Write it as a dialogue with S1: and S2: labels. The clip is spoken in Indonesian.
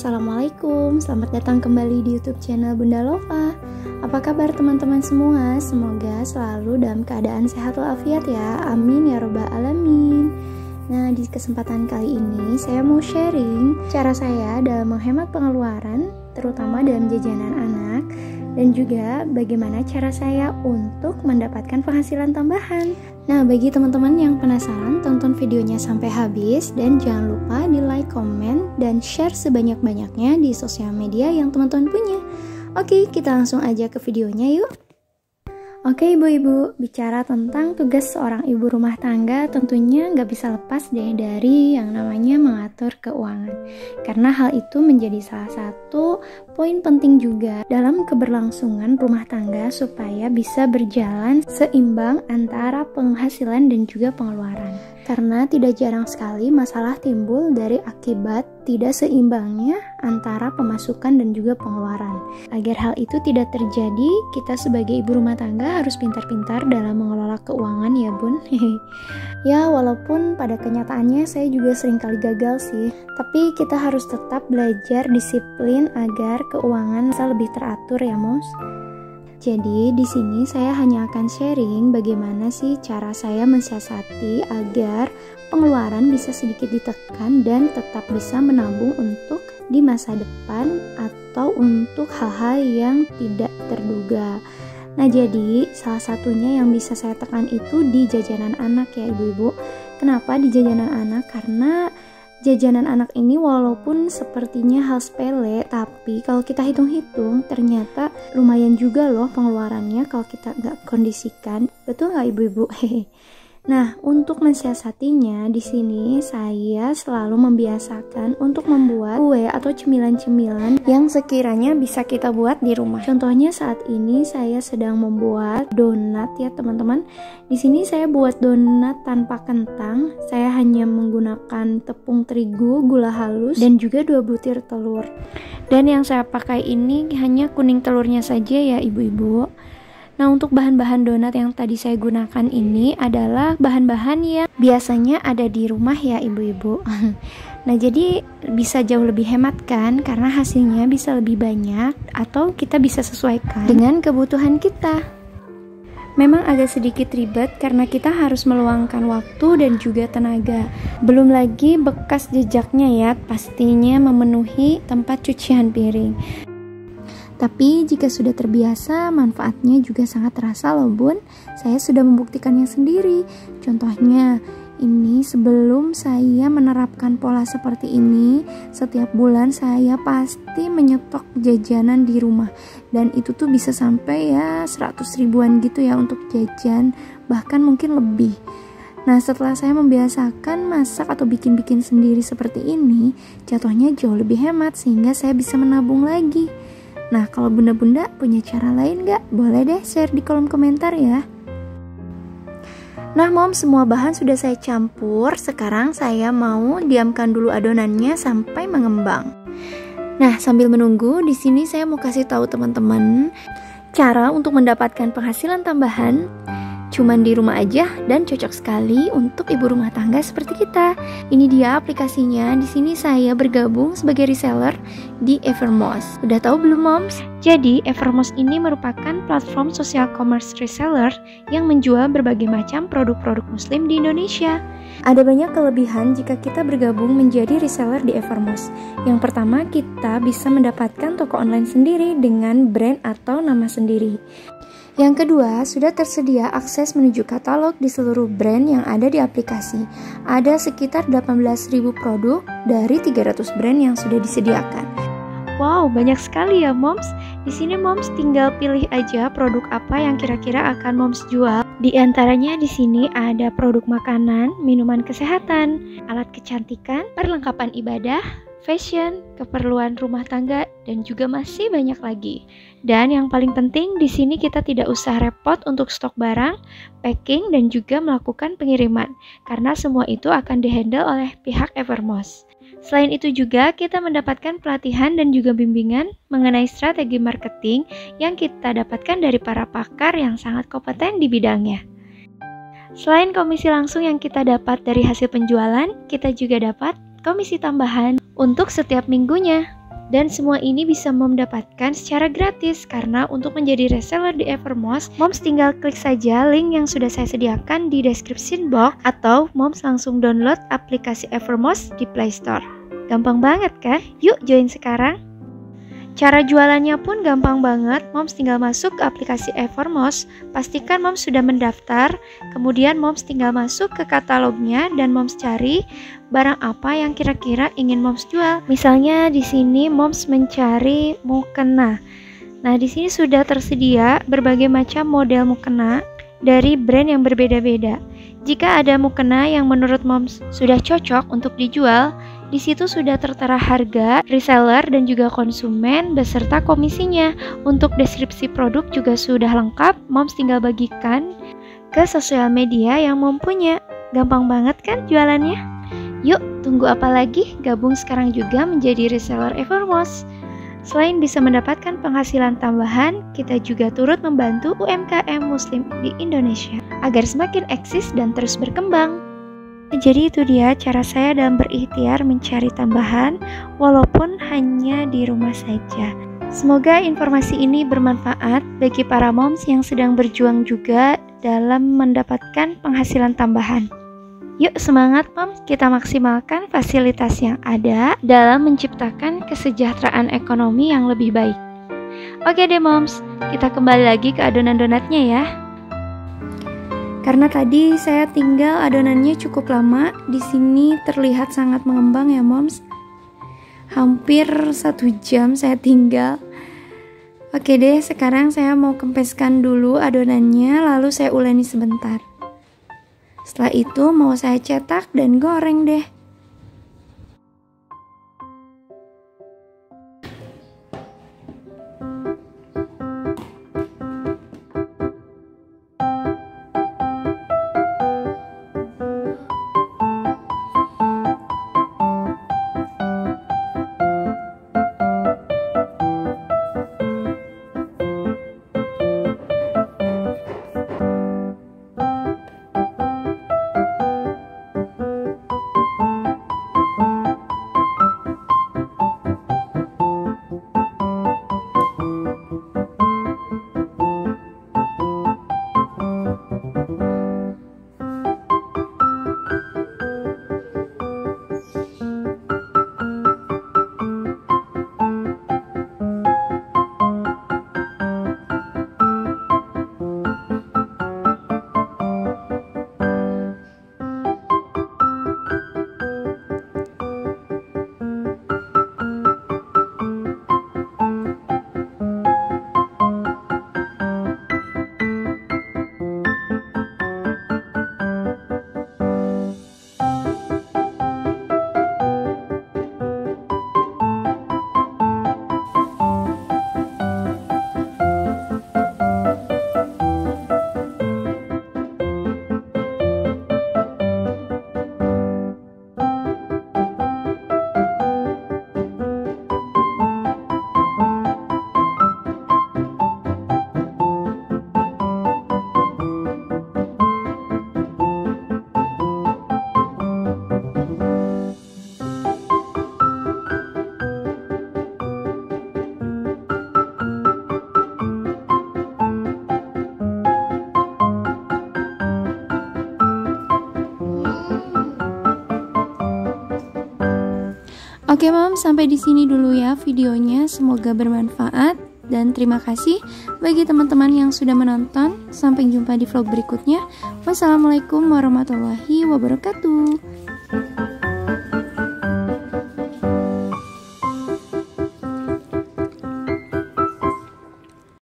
S1: Assalamualaikum, selamat datang kembali di YouTube channel Bunda Lova. Apa kabar teman-teman semua? Semoga selalu dalam keadaan sehat walafiat ya. Amin ya robbal alamin. Nah, di kesempatan kali ini saya mau sharing cara saya dalam menghemat pengeluaran, terutama dalam jajanan anak, dan juga bagaimana cara saya untuk mendapatkan penghasilan tambahan. Nah, bagi teman-teman yang penasaran, tonton videonya sampai habis dan jangan lupa di like, komen, dan share sebanyak-banyaknya di sosial media yang teman-teman punya. Oke, kita langsung aja ke videonya yuk. Oke ibu-ibu, bicara tentang tugas seorang ibu rumah tangga tentunya nggak bisa lepas deh dari yang namanya mengatur keuangan. Karena hal itu menjadi salah satu poin penting juga dalam keberlangsungan rumah tangga supaya bisa berjalan seimbang antara penghasilan dan juga pengeluaran. Karena tidak jarang sekali masalah timbul dari akibat tidak seimbangnya antara pemasukan dan juga pengeluaran. Agar hal itu tidak terjadi, kita sebagai ibu rumah tangga harus pintar-pintar dalam mengelola keuangan ya bun. Ya walaupun pada kenyataannya saya juga seringkali gagal sih, tapi kita harus tetap belajar disiplin agar keuangan bisa lebih teratur ya mos. Jadi di sini saya hanya akan sharing bagaimana sih cara saya mensiasati agar pengeluaran bisa sedikit ditekan dan tetap bisa menabung untuk di masa depan atau untuk hal-hal yang tidak terduga. Nah, jadi salah satunya yang bisa saya tekan itu di jajanan anak ya ibu-ibu. Kenapa di jajanan anak? Karena jajanan anak ini walaupun sepertinya hal sepele, tapi kalau kita hitung-hitung ternyata lumayan juga loh pengeluarannya kalau kita nggak kondisikan. Betul nggak ibu-ibu? Nah, untuk mensiasatinya di sini saya selalu membiasakan untuk membuat kue atau cemilan-cemilan yang sekiranya bisa kita buat di rumah. Contohnya saat ini saya sedang membuat donat ya teman-teman. Di sini saya buat donat tanpa kentang. Saya hanya menggunakan tepung terigu, gula halus, dan juga 2 butir telur. Dan yang saya pakai ini hanya kuning telurnya saja ya ibu-ibu. Nah, untuk bahan-bahan donat yang tadi saya gunakan ini adalah bahan-bahan yang biasanya ada di rumah ya ibu-ibu. Nah, jadi bisa jauh lebih hemat kan, karena hasilnya bisa lebih banyak atau kita bisa sesuaikan dengan kebutuhan kita. Memang agak sedikit ribet karena kita harus meluangkan waktu dan juga tenaga. Belum lagi bekas jejaknya ya, pastinya memenuhi tempat cucian piring. Tapi jika sudah terbiasa, manfaatnya juga sangat terasa loh bun. Saya sudah membuktikannya sendiri. Contohnya, ini sebelum saya menerapkan pola seperti ini, setiap bulan saya pasti menyetok jajanan di rumah. Dan itu tuh bisa sampai ya 100 ribuan gitu ya untuk jajan, bahkan mungkin lebih. Nah, setelah saya membiasakan masak atau bikin-bikin sendiri seperti ini, jatuhnya jauh lebih hemat sehingga saya bisa menabung lagi. Nah, kalau bunda-bunda punya cara lain nggak? Boleh deh share di kolom komentar ya. Nah mom, semua bahan sudah saya campur. Sekarang saya mau diamkan dulu adonannya sampai mengembang. Nah, sambil menunggu, di sini saya mau kasih tahu teman-teman cara untuk mendapatkan penghasilan tambahan cuman di rumah aja dan cocok sekali untuk ibu rumah tangga seperti kita. Ini dia aplikasinya. Di sini saya bergabung sebagai reseller di Evermost. Udah tahu belum moms? Jadi Evermost ini merupakan platform social commerce reseller yang menjual berbagai macam produk-produk muslim di Indonesia. Ada banyak kelebihan jika kita bergabung menjadi reseller di Evermost. Yang pertama, kita bisa mendapatkan toko online sendiri dengan brand atau nama sendiri. Yang kedua, sudah tersedia akses menuju katalog di seluruh brand yang ada di aplikasi. Ada sekitar 18.000 produk dari 300 brand yang sudah disediakan. Wow, banyak sekali ya moms. Di sini moms tinggal pilih aja produk apa yang kira-kira akan moms jual. Di antaranya di sini ada produk makanan, minuman kesehatan, alat kecantikan, perlengkapan ibadah, fashion, keperluan rumah tangga, dan juga masih banyak lagi. Dan yang paling penting di sini kita tidak usah repot untuk stok barang, packing, dan juga melakukan pengiriman, karena semua itu akan dihandle oleh pihak Evermost. Selain itu juga kita mendapatkan pelatihan dan juga bimbingan mengenai strategi marketing yang kita dapatkan dari para pakar yang sangat kompeten di bidangnya. Selain komisi langsung yang kita dapat dari hasil penjualan, kita juga dapat komisi tambahan untuk setiap minggunya. Dan semua ini bisa Mom dapatkan secara gratis karena untuk menjadi reseller di Evermost, Moms tinggal klik saja link yang sudah saya sediakan di description box atau Moms langsung download aplikasi Evermost di Play Store. Gampang banget kan? Yuk join sekarang! Cara jualannya pun gampang banget, Moms tinggal masuk ke aplikasi Evermost, pastikan Moms sudah mendaftar, kemudian Moms tinggal masuk ke katalognya dan Moms cari barang apa yang kira-kira ingin Moms jual. Misalnya di sini Moms mencari mukena. Nah, di sini sudah tersedia berbagai macam model mukena dari brand yang berbeda-beda. Jika ada mukena yang menurut Moms sudah cocok untuk dijual, di situ sudah tertera harga, reseller, dan juga konsumen beserta komisinya. Untuk deskripsi produk juga sudah lengkap, Moms tinggal bagikan ke sosial media yang Mom punya. Gampang banget kan jualannya? Yuk, tunggu apa lagi? Gabung sekarang juga menjadi reseller Evermost. Selain bisa mendapatkan penghasilan tambahan, kita juga turut membantu UMKM Muslim di Indonesia agar semakin eksis dan terus berkembang. Jadi itu dia cara saya dalam berikhtiar mencari tambahan walaupun hanya di rumah saja. Semoga informasi ini bermanfaat bagi para moms yang sedang berjuang juga dalam mendapatkan penghasilan tambahan. Yuk semangat moms, kita maksimalkan fasilitas yang ada dalam menciptakan kesejahteraan ekonomi yang lebih baik. Oke deh moms, kita kembali lagi ke adonan donatnya ya. Karena tadi saya tinggal adonannya cukup lama, di sini terlihat sangat mengembang ya moms. Hampir 1 jam saya tinggal. Oke deh, sekarang saya mau kempeskan dulu adonannya, lalu saya uleni sebentar. Setelah itu mau saya cetak dan goreng deh. Oke mom, sampai di sini dulu ya videonya. Semoga bermanfaat dan terima kasih bagi teman-teman yang sudah menonton. Sampai jumpa di vlog berikutnya. Wassalamualaikum warahmatullahi wabarakatuh.